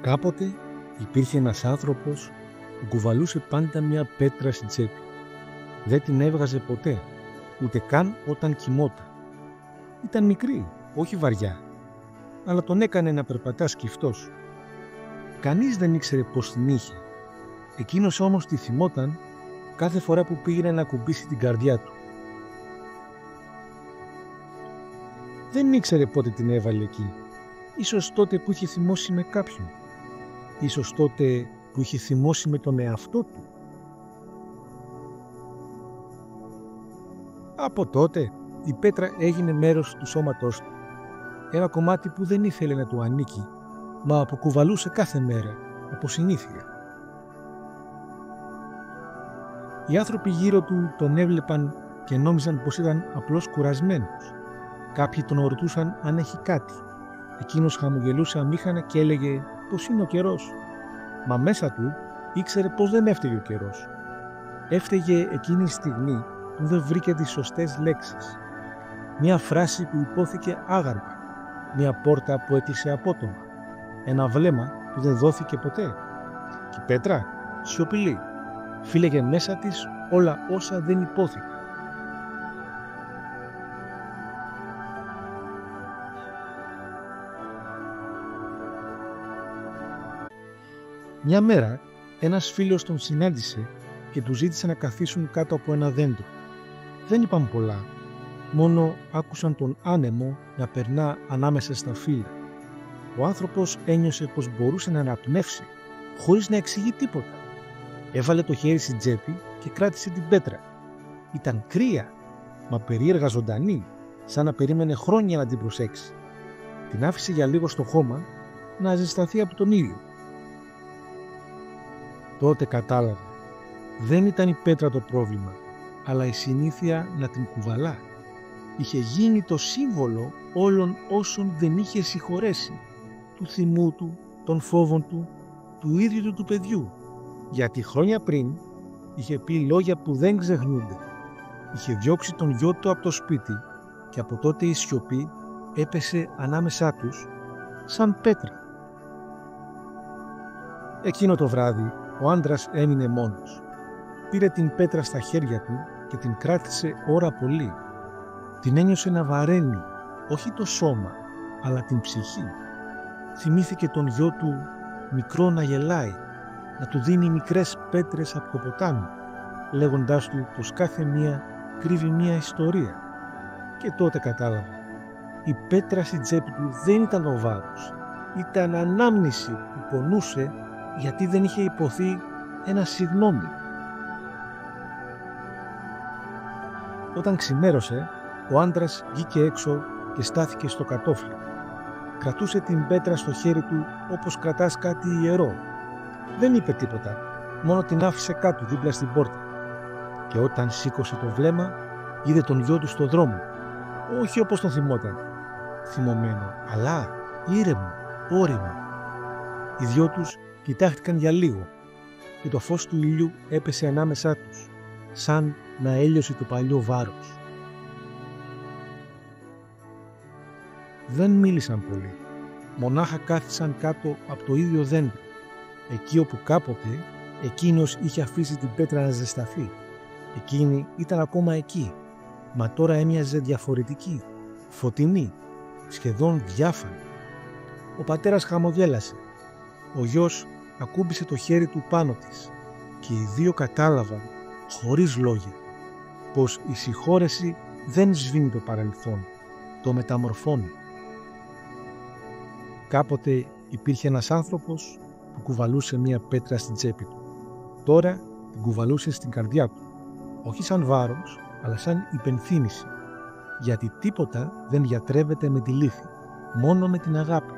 Κάποτε υπήρχε ένας άνθρωπος που κουβαλούσε πάντα μια πέτρα στην τσέπη. Δεν την έβγαζε ποτέ, ούτε καν όταν κοιμόταν. Ήταν μικρή, όχι βαριά, αλλά τον έκανε να περπατά σκυφτός. Κανείς δεν ήξερε πώς την είχε. Εκείνος όμως τη θυμόταν κάθε φορά που πήγαινε να κουμπίσει την καρδιά του. Δεν ήξερε πότε την έβαλε εκεί. Ίσως τότε που είχε θυμώσει με κάποιον. Ίσως τότε που είχε θυμώσει με τον εαυτό του. Από τότε η πέτρα έγινε μέρος του σώματός του. Ένα κομμάτι που δεν ήθελε να του ανήκει, μα που κουβαλούσε κάθε μέρα, από συνήθεια. Οι άνθρωποι γύρω του τον έβλεπαν και νόμιζαν πως ήταν απλώς κουρασμένος. Κάποιοι τον ρωτούσαν αν έχει κάτι. Εκείνος χαμογελούσε αμήχανα και έλεγε πως είναι ο καιρός. Μα μέσα του ήξερε πως δεν έφταιγε ο καιρός. Έφταιγε εκείνη η στιγμή που δεν βρήκε τις σωστές λέξεις. Μια φράση που υπόθηκε άγαρμα. Μια πόρτα που έκλεισε απότομα. Ένα βλέμμα που δεν δόθηκε ποτέ. Και η πέτρα, σιωπηλή, φύλεγε μέσα της όλα όσα δεν υπόθηκαν. Μια μέρα ένας φίλος τον συνάντησε και του ζήτησε να καθίσουν κάτω από ένα δέντρο. Δεν είπαν πολλά, μόνο άκουσαν τον άνεμο να περνά ανάμεσα στα φύλλα. Ο άνθρωπος ένιωσε πως μπορούσε να αναπνεύσει χωρίς να εξηγεί τίποτα. Έβαλε το χέρι στην τσέπη και κράτησε την πέτρα. Ήταν κρύα, μα περίεργα ζωντανή, σαν να περίμενε χρόνια να την προσέξει. Την άφησε για λίγο στο χώμα να ζεσταθεί από τον ήλιο. Τότε κατάλαβε. Δεν ήταν η πέτρα το πρόβλημα, αλλά η συνήθεια να την κουβαλά. Είχε γίνει το σύμβολο όλων όσων δεν είχε συγχωρέσει. Του θυμού του, των φόβων του, του ίδιου του παιδιού. Γιατί χρόνια πριν είχε πει λόγια που δεν ξεχνούνται. Είχε διώξει τον γιο του από το σπίτι και από τότε η σιωπή έπεσε ανάμεσά τους σαν πέτρα. Εκείνο το βράδυ ο άντρας έμεινε μόνος. Πήρε την πέτρα στα χέρια του και την κράτησε ώρα πολύ. Την ένιωσε να βαραίνει, όχι το σώμα, αλλά την ψυχή. Θυμήθηκε τον γιο του μικρό να γελάει, να του δίνει μικρές πέτρες από το ποτάμι, λέγοντάς του πως κάθε μία κρύβει μία ιστορία. Και τότε κατάλαβε. Η πέτρα στην τσέπη του δεν ήταν ο βάρος, ήταν ανάμνηση που πονούσε γιατί δεν είχε υποθεί ένα συγγνώμη. Όταν ξημέρωσε, ο άντρας βγήκε έξω και στάθηκε στο κατόφλι. Κρατούσε την πέτρα στο χέρι του όπως κρατάς κάτι ιερό. Δεν είπε τίποτα, μόνο την άφησε κάτω δίπλα στην πόρτα. Και όταν σήκωσε το βλέμμα, είδε τον γιο του στο δρόμο. Όχι όπως τον θυμόταν, θυμωμένο, αλλά ήρεμο, όριμο. Οι δυο τους κοιτάχτηκαν για λίγο και το φως του ήλιου έπεσε ανάμεσά τους, σαν να έλειωσε το παλιό βάρος. Δεν μίλησαν πολύ, μονάχα κάθισαν κάτω από το ίδιο δέντρο, εκεί όπου κάποτε εκείνος είχε αφήσει την πέτρα να ζεσταθεί. Εκείνη ήταν ακόμα εκεί, μα τώρα έμοιαζε διαφορετική, φωτεινή, σχεδόν διάφανη. Ο πατέρας χαμογέλασε. Ο γιος ακούμπησε το χέρι του πάνω της και οι δύο κατάλαβαν, χωρίς λόγια, πως η συγχώρεση δεν σβήνει το παρελθόν, το μεταμορφώνει. Κάποτε υπήρχε ένας άνθρωπος που κουβαλούσε μία πέτρα στην τσέπη του. Τώρα την κουβαλούσε στην καρδιά του, όχι σαν βάρος, αλλά σαν υπενθύμηση, γιατί τίποτα δεν γιατρεύεται με τη λύθη, μόνο με την αγάπη.